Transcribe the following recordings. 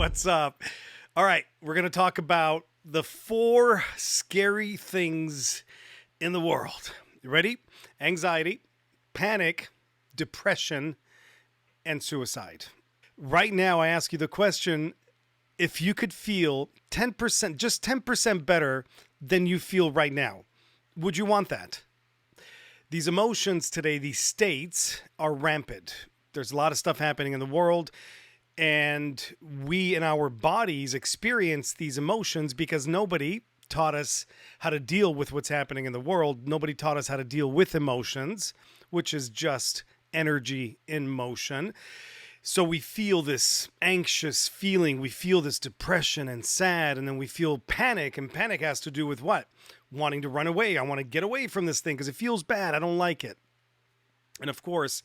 What's up? All right, we're going to talk about the 4 scary things in the world. You ready? Anxiety, panic, depression, and suicide. Right now, I ask you the question, if you could feel 10%, just 10% better than you feel right now, would you want that? These emotions today, these states, are rampant. There's a lot of stuff happening in the world, and we in our bodies experience these emotions because nobody taught us how to deal with what's happening in the world. Nobody taught us how to deal with emotions, which is just energy in motion. So we feel this anxious feeling, we feel this depression and sad, and then we feel panic, and panic has to do with what? Wanting to run away. I want to get away from this thing because it feels bad. I don't like it. And of course,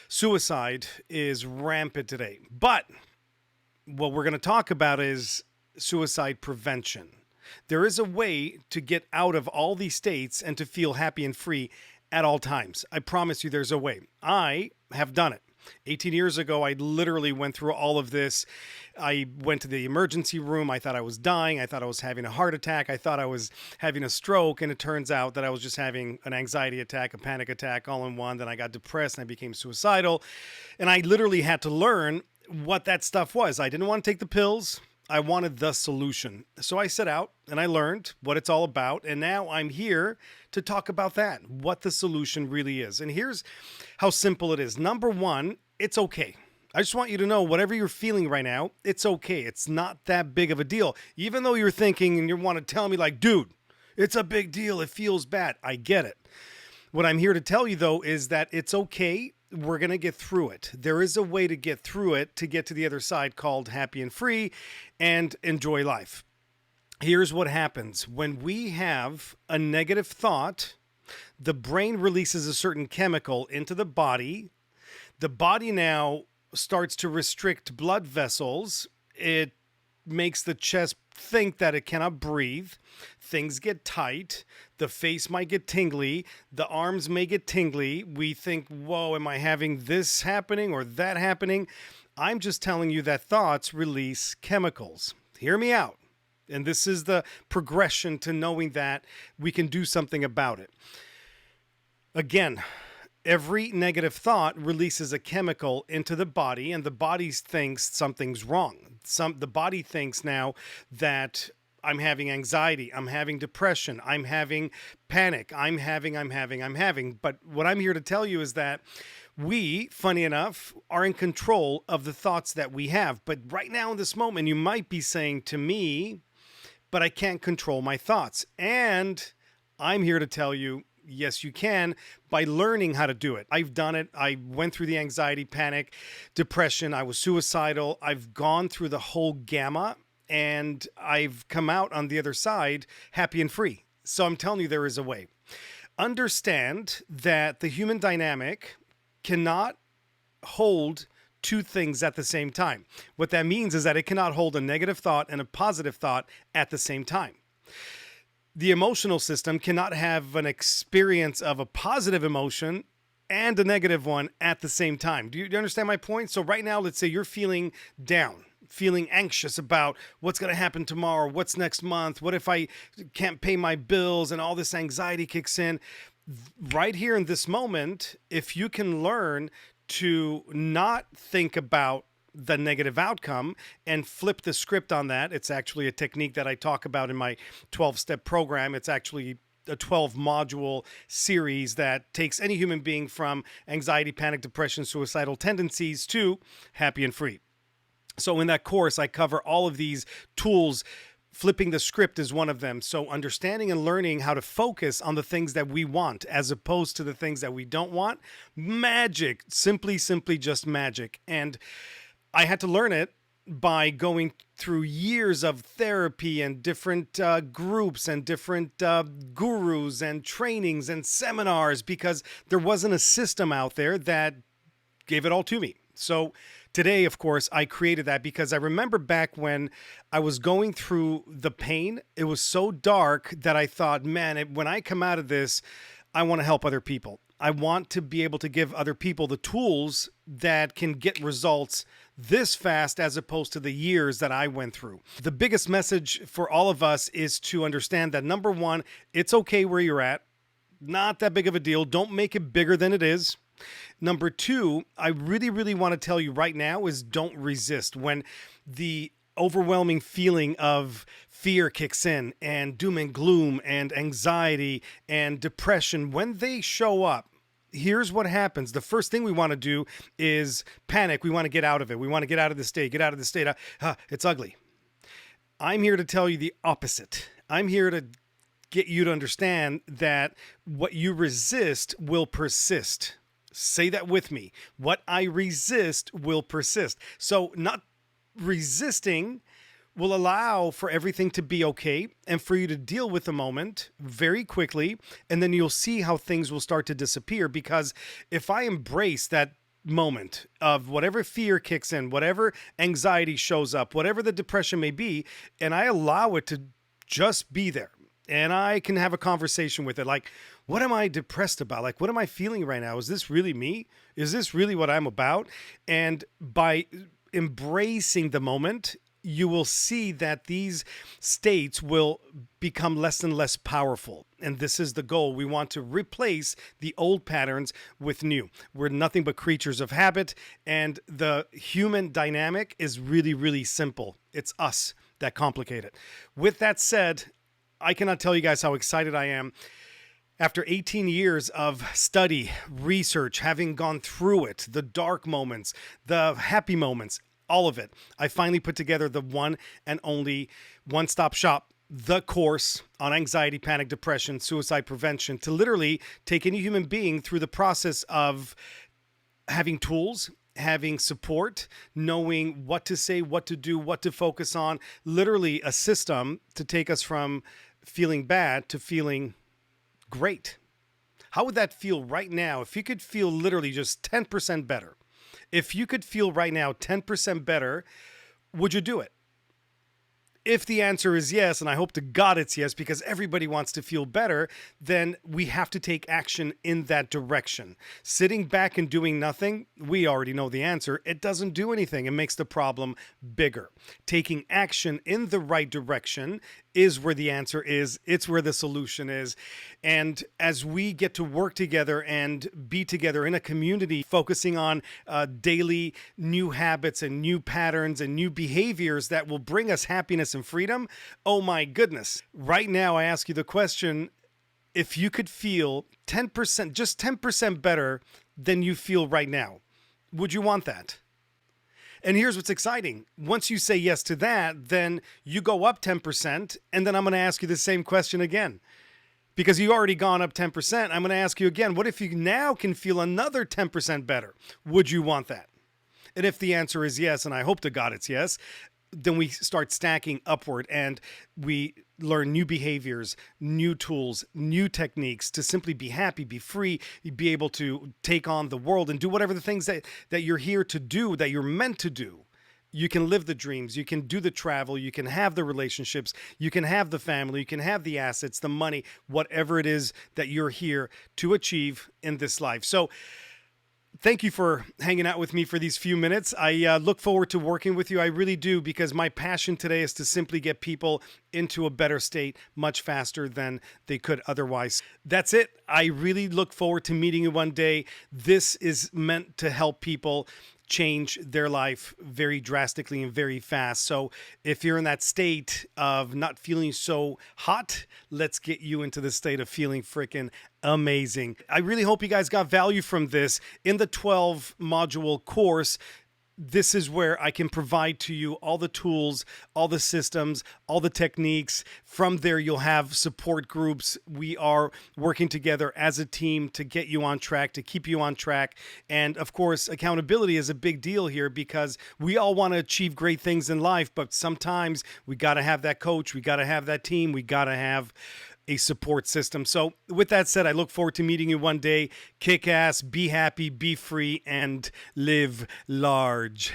suicide is rampant today. But what we're going to talk about is suicide prevention. There is a way to get out of all these states and to feel happy and free at all times. I promise you there's a way. I have done it. 18 years ago, I literally went through all of this. I went to the emergency room. I thought I was dying. I thought I was having a heart attack. I thought I was having a stroke. And it turns out that I was just having an anxiety attack, a panic attack, all in one. Then I got depressed and I became suicidal. And I literally had to learn what that stuff was. I didn't want to take the pills. I wanted the solution. So I set out and I learned what it's all about. And now I'm here to talk about that, what the solution really is. And here's how simple it is. Number one, it's okay. I just want you to know whatever you're feeling right now, it's okay. It's not that big of a deal. Even though you're thinking and you want to tell me like, dude, it's a big deal. It feels bad. I get it. What I'm here to tell you though is that it's okay. We're going to get through it. There is a way to get through it to get to the other side called happy and free and enjoy life. Here's what happens. When we have a negative thought, the brain releases a certain chemical into the body. The body now starts to restrict blood vessels. It makes the chest think that it cannot breathe. Things get tight. The face might get tingly. The arms may get tingly. We think, whoa, am I having this happening or that happening? I'm just telling you that thoughts release chemicals. Hear me out. And this is the progression to knowing that we can do something about it. Again, every negative thought releases a chemical into the body, and the body thinks something's wrong. The body thinks now that I'm having anxiety, I'm having depression, I'm having panic, I'm having. But what I'm here to tell you is that we, funny enough, are in control of the thoughts that we have. But right now in this moment, you might be saying to me, but I can't control my thoughts. And I'm here to tell you, yes, you can, by learning how to do it. I've done it. I went through the anxiety, panic, depression. I was suicidal. I've gone through the whole gamut, and I've come out on the other side happy and free. So I'm telling you, there is a way. Understand that the human dynamic cannot hold two things at the same time. What that means is that it cannot hold a negative thought and a positive thought at the same time. The emotional system cannot have an experience of a positive emotion and a negative one at the same time. Do you understand my point? So right now, let's say you're feeling down, feeling anxious about what's going to happen tomorrow, what's next month, what if I can't pay my bills, and all this anxiety kicks in. Right here in this moment, if you can learn to not think about the negative outcome and flip the script on that. It's actually a technique that I talk about in my 12-step program. It's actually a 12-module series that takes any human being from anxiety, panic, depression, suicidal tendencies to happy and free. So in that course, I cover all of these tools. Flipping the script is one of them. So understanding and learning how to focus on the things that we want as opposed to the things that we don't want. Magic. Simply just magic. And I had to learn it by going through years of therapy and different groups and different gurus and trainings and seminars because there wasn't a system out there that gave it all to me. So today, of course, I created that because I remember back when I was going through the pain, it was so dark that I thought, man, when I come out of this, I want to help other people. I want to be able to give other people the tools that can get results this fast as opposed to the years that I went through. The biggest message for all of us is to understand that number one, it's okay where you're at. Not that big of a deal. Don't make it bigger than it is. Number two, I really, really want to tell you right now is don't resist. When the overwhelming feeling of fear kicks in and doom and gloom and anxiety and depression, when they show up, here's what happens. The first thing we want to do is panic. We want to get out of it. We want to get out of the state, get out of the state. It's ugly. I'm here to tell you the opposite. I'm here to get you to understand that what you resist will persist. Say that with me. What I resist will persist. So not resisting will allow for everything to be okay and for you to deal with the moment very quickly. And then you'll see how things will start to disappear. Because if I embrace that moment of whatever fear kicks in, whatever anxiety shows up, whatever the depression may be, and I allow it to just be there, and I can have a conversation with it. Like, what am I depressed about? Like, what am I feeling right now? Is this really me? Is this really what I'm about? And by embracing the moment, you will see that these states will become less and less powerful. And this is the goal. We want to replace the old patterns with new. We're nothing but creatures of habit. And the human dynamic is really, really simple. It's us that complicate it. With that said, I cannot tell you guys how excited I am. After 18 years of study, research, having gone through it, the dark moments, the happy moments, all of it, I finally put together the one and only one-stop shop, the course on anxiety, panic, depression, suicide prevention, to literally take any human being through the process of having tools, having support, knowing what to say, what to do, what to focus on, literally a system to take us from feeling bad to feeling great. How would that feel right now if you could feel literally just 10% better? If you could feel right now 10% better, would you do it? If the answer is yes, and I hope to God it's yes, because everybody wants to feel better, then we have to take action in that direction. Sitting back and doing nothing, we already know the answer. It doesn't do anything. It makes the problem bigger. Taking action in the right direction is where the answer is. It's where the solution is. And as we get to work together and be together in a community, focusing on daily new habits and new patterns and new behaviors that will bring us happiness and freedom, oh my goodness. Right now, I ask you the question, if you could feel 10%, just 10% better than you feel right now, would you want that? And here's what's exciting. Once you say yes to that, then you go up 10%, and then I'm going to ask you the same question again. Because you've already gone up 10%, I'm going to ask you again, what if you now can feel another 10% better? Would you want that? And if the answer is yes, and I hope to God it's yes, then we start stacking upward and we learn new behaviors, new tools, new techniques to simply be happy, be free, be able to take on the world and do whatever the things that you're here to do, that you're meant to do. You can live the dreams, you can do the travel, you can have the relationships, you can have the family, you can have the assets, the money, whatever it is that you're here to achieve in this life. So thank you for hanging out with me for these few minutes. I look forward to working with you. I really do, because my passion today is to simply get people into a better state much faster than they could otherwise. That's it. I really look forward to meeting you one day. This is meant to help people change their life very drastically and very fast. So if you're in that state of not feeling so hot, let's get you into the state of feeling freaking amazing. I really hope you guys got value from this. In the 12 module course, this is where I can provide to you all the tools, all the systems, all the techniques. From there, you'll have support groups. We are working together as a team to get you on track, to keep you on track. And of course, accountability is a big deal here, because we all want to achieve great things in life, but sometimes we got to have that coach, we got to have that team, we got to have a support system. So with that said, I look forward to meeting you one day. Kick ass, be happy, be free, and live large.